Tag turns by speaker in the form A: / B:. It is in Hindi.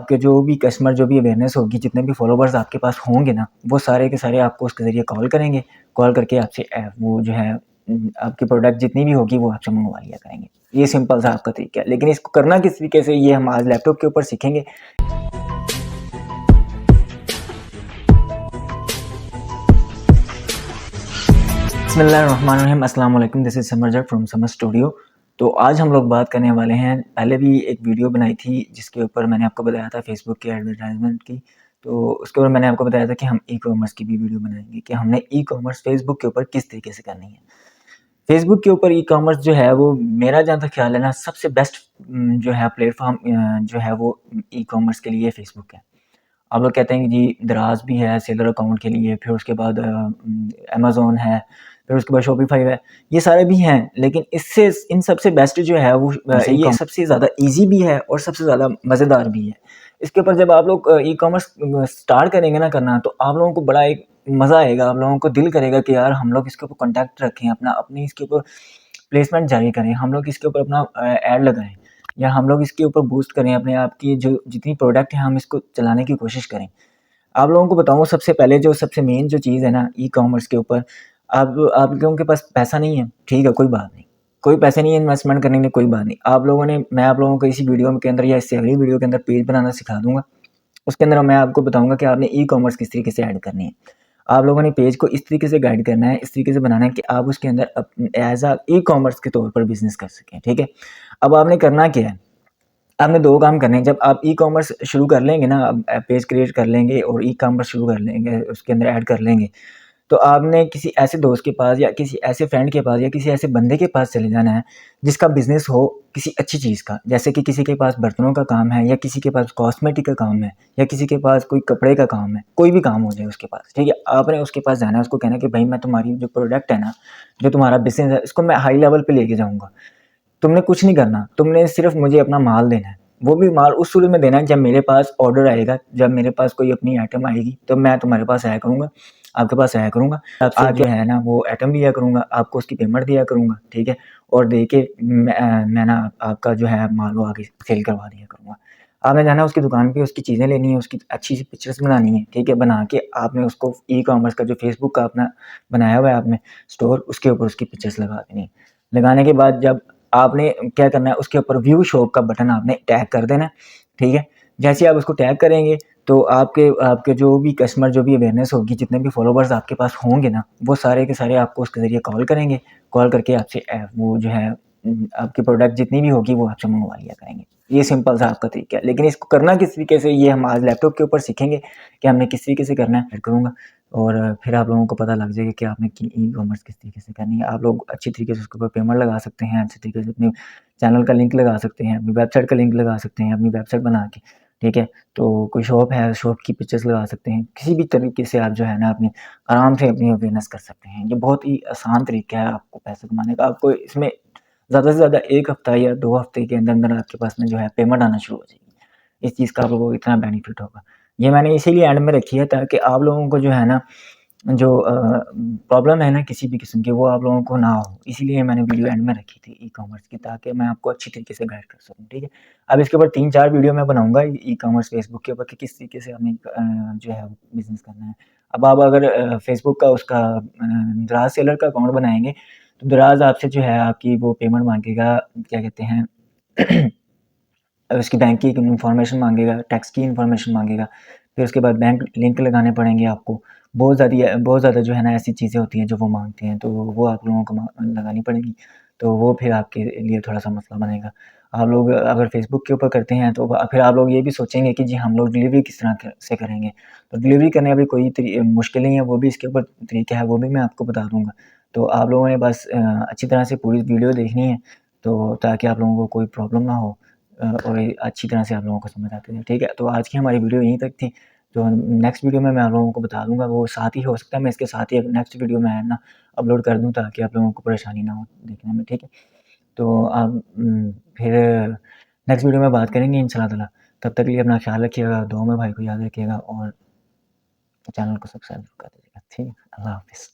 A: आपके जो भी कस्टमर, जो भी अवेयरनेस होगी, जितने भी फॉलोवर्स आपके पास होंगे ना, वो सारे के सारे आपको उसके ज़रिए कॉल करेंगे। कॉल करके आपसे वो जो है आपकी प्रोडक्ट जितनी भी होगी वो आपसे मंगवा लिया करेंगे। ये सिंपल सा आपका तरीका है। लेकिन इसको करना किस तरीके से, ये हम आज लैपटॉप के ऊपर सीखेंगे। बिस्मिल्लाहिर्रहमानिर्रहीम, अस्सलाम वालेकुम, this is summer from summer studio. तो आज हम लोग बात करने वाले हैं, पहले भी एक वीडियो बनाई थी जिसके ऊपर मैंने आपको बताया था फेसबुक की एडवर्टाइजमेंट की। तो उसके ऊपर मैंने आपको बताया था कि हम ई कॉमर्स की भी वीडियो बनाएंगे कि हमने ई कॉमर्स फेसबुक के ऊपर किस तरीके से करनी है। फेसबुक के ऊपर ई कॉमर्स जो है वो, मेरा जहाँ तक ख्याल है ना, सबसे बेस्ट जो है प्लेटफॉर्म जो है वो ई कॉमर्स के लिए फेसबुक है। आप लोग कहते हैं कि जी दराज भी है सेलर अकाउंट के लिए, फिर उसके बाद अमेज़न है, फिर उसके बाद शॉपिफ़ाई है, ये सारे भी हैं। लेकिन इससे इन सबसे बेस्ट जो है वो ये सबसे ज़्यादा ईज़ी भी है और सबसे ज़्यादा मज़ेदार भी है। इसके ऊपर जब आप लोग ई कॉमर्स स्टार्ट करेंगे ना करना, तो आप लोगों को बड़ा एक मज़ा आएगा, आप लोगों को दिल करेगा कि यार हम लोग इसके ऊपर कॉन्टैक्ट रखें, अपनी इसके ऊपर प्लेसमेंट जारी करें, हम लोग इसके ऊपर अपना ऐड लगाएँ, या हम लोग इसके ऊपर बूस्ट करें अपने आप की जो जितनी प्रोडक्ट है हम इसको चलाने की कोशिश करें। आप लोगों को बताऊँ, सबसे पहले जो सबसे मेन जो चीज़ है ना ई कॉमर्स के ऊपर, आप लोगों के पास पैसा नहीं है, ठीक है, कोई बात नहीं। कोई पैसे नहीं है इन्वेस्टमेंट करने के, कोई बात नहीं। मैं आप लोगों को इसी वीडियो के अंदर या इससे अगली वीडियो के अंदर पेज बनाना सिखा दूँगा। उसके अंदर मैं आपको बताऊँगा कि आपने ई कॉमर्स किस तरीके से ऐड करनी है। आप लोगों ने पेज को इस तरीके से गाइड करना है, इस तरीके से बनाना है कि आप उसके अंदर एज़ अ ई कॉमर्स के तौर पर बिज़नेस कर सकें, ठीक है? अब आपने करना क्या है? आपने 2 काम करने हैं। जब आप ई कॉमर्स शुरू कर लेंगे ना, पेज क्रिएट कर लेंगे और ई कॉमर्स शुरू कर लेंगे, उसके अंदर ऐड कर लेंगे, तो आपने किसी ऐसे दोस्त के पास या किसी ऐसे फ्रेंड के पास या किसी ऐसे बंदे के पास चले जाना है जिसका बिज़नेस हो किसी अच्छी चीज़ का। जैसे कि किसी के पास बर्तनों का काम है, या किसी के पास कॉस्मेटिक का काम है, या किसी के पास कोई कपड़े का काम है, कोई भी काम हो जाए उसके पास, ठीक है? आपने उसके पास जाना है, उसको कहना है कि भाई मैं तुम्हारी जो प्रोडक्ट है ना, जो तुम्हारा बिज़नेस है, इसको मैं हाई लेवल पे लेके जाऊँगा। तुमने कुछ नहीं करना, तुमने सिर्फ़ मुझे अपना माल देना है। वो भी माल उस सूरत में देना है जब मेरे पास ऑर्डर आएगा, जब मेरे पास कोई अपनी आइटम आएगी, तो मैं तुम्हारे पास आया करूँगा, आपके पास आया करूँगा। आपसे जो है ना वो आइटम लिया करूँगा, आपको उसकी पेमेंट दिया करूँगा, ठीक है? और दे के मैं ना आपका जो है माल वो आगे सेल करवा दिया करूँगा। आपने जाना है उसकी दुकान पे, उसकी चीज़ें लेनी है, उसकी अच्छी-सी पिक्चर्स बनानी है, ठीक है? बना के आपने उसको ई कॉमर्स का जो फेसबुक का अपना बनाया हुआ है आपने स्टोर, उसके ऊपर उसकी पिक्चर्स लगा देनी है। लगाने के बाद जब आपने क्या करना है, उसके ऊपर व्यू शॉप का बटन आपने टैग कर देना है, ठीक है? जैसे ही आप उसको टैग करेंगे, तो आपके आपके जो भी कस्टमर, जो भी अवेयरनेस होगी, जितने भी फॉलोवर्स आपके पास होंगे ना, वो सारे के सारे आपको उसके ज़रिए कॉल करेंगे। कॉल करके आपसे वो जो है आपकी प्रोडक्ट जितनी भी होगी वो आपसे मंगवा लिया करेंगे। ये सिंपल सा आपका तरीका है। लेकिन इसको करना किस तरीके से, ये हम आज लैपटॉप के ऊपर सीखेंगे कि हमने किस तरीके से करना है। ऐड करूँगा और फिर आप लोगों को पता लग जाएगा कि आपने ई कॉमर्स किस तरीके से करनी है। आप लोग अच्छी तरीके से उसके ऊपर पेमेंट लगा सकते हैं, अच्छे तरीके से अपने चैनल का लिंक लगा सकते हैं, अपनी वेबसाइट का लिंक लगा सकते हैं, अपनी वेबसाइट बना के, ठीक है? तो कोई शॉप है, शॉप की पिक्चर्स लगा सकते हैं। किसी भी तरीके से आप जो है ना अपनी आराम से अपनी अवेयरनेस कर सकते हैं। ये बहुत ही आसान तरीका है आपको पैसे कमाने का। आपको इसमें ज़्यादा से ज़्यादा 1 हफ़्ता या 2 हफ़्ते के अंदर-अंदर आपके पास में जो है पेमेंट आना शुरू हो जाएगी। इस चीज़ का आप लोगों को इतना बेनिफिट होगा। ये मैंने इसीलिए एंड में रखी है ताकि आप लोगों को जो है ना, जो प्रॉब्लम है ना किसी भी किस्म की, वो आप लोगों को ना हो। इसीलिए मैंने वीडियो एंड में रखी थी ई कॉमर्स की, ताकि मैं आपको अच्छी तरीके से गाइड कर सकूँ, ठीक है? अब इसके ऊपर 3-4 वीडियो मैं बनाऊँगा ई कॉमर्स फेसबुक के ऊपर कि किस तरीके से हमें जो है बिज़नेस करना है। अब आप अगर फेसबुक का उसका दराज़ सेलर का अकाउंट बनाएँगे, तो दराज़ आपसे जो है आपकी वो पेमेंट माँगेगा, क्या कहते हैं उसकी बैंक की इन्फॉर्मेशन माँगेगा, टैक्स की इन्फॉर्मेशन माँगेगा, फिर उसके बाद बैंक लिंक लगाने पड़ेंगे आपको। बहुत ज़्यादा जो है ना ऐसी चीज़ें होती हैं जो वो माँगते हैं, तो वो आप लोगों को लगानी पड़ेगी। तो वो फिर आपके लिए थोड़ा-सा मसला बनेगा। आप लोग अगर फ़ेसबुक के ऊपर करते हैं, तो फिर आप लोग ये भी सोचेंगे कि जी हम लोग डिलीवरी किस तरह से करेंगे। तो डिलीवरी करने का भी कोई मुश्किल नहीं है, वो भी इसके ऊपर तरीका है, वो भी मैं आपको बता दूँगा। तो आप लोगों ने बस अच्छी तरह से पूरी वीडियो देखनी है, तो ताकि आप लोगों को कोई प्रॉब्लम ना हो। और ये अच्छी तरह से आप लोगों को समझ आती है, ठीक है? तो आज की हमारी वीडियो यहीं तक थी। जो नेक्स्ट वीडियो में मैं आप लोगों को बता दूँगा, वो साथ ही हो सकता है मैं इसके साथ ही नेक्स्ट वीडियो में है ना अपलोड कर दूँ, ताकि आप लोगों को परेशानी ना हो देखने में, ठीक है? तो आप फिर नेक्स्ट वीडियो में बात करेंगे इंशाअल्लाह ताला। तब तक के लिए अपना ख़्याल रखिएगा, दुआ में भाई को याद रखिएगा और चैनल को सब्सक्राइब कर दीजिएगा, ठीक है? अल्लाह हाफ़िज़।